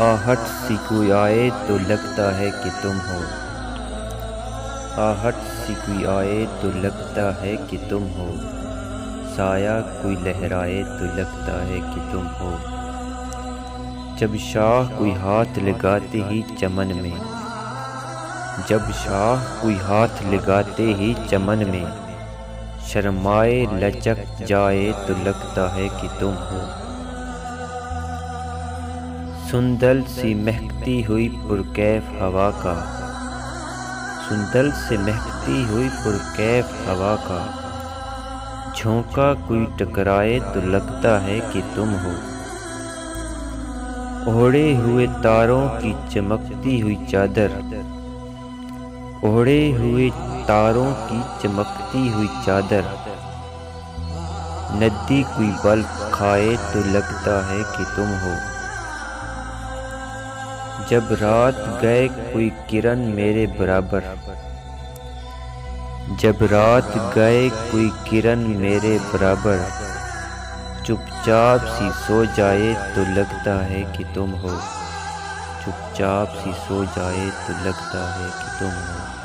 आहट सी कोई आए तो लगता है कि तुम हो। आहट सी कोई आए तो लगता है कि तुम हो। साया कोई लहराए तो लगता है कि तुम हो। जब शाह कोई हाथ लगाते ही चमन में, जब शाह कोई हाथ लगाते ही चमन में, शर्माए लचक जाए तो लगता है कि तुम हो। सुंदल सी महकती हुई पुरकैफ हवा का, सुंदल से महकती हुई पुरकैफ हवा का, झोंका कोई टकराए तो लगता है कि तुम हो। ओढ़े हुए तारों की चमकती हुई चादर, ओढ़े हुए तारों की चमकती हुई चादर, नदी कोई बल खाए तो लगता है कि तुम हो। जब रात गए कोई किरण मेरे बराबर, जब रात गए कोई किरण मेरे बराबर, चुपचाप सी सो जाए तो लगता है कि तुम हो। चुपचाप सी सो जाए तो लगता है कि तुम हो।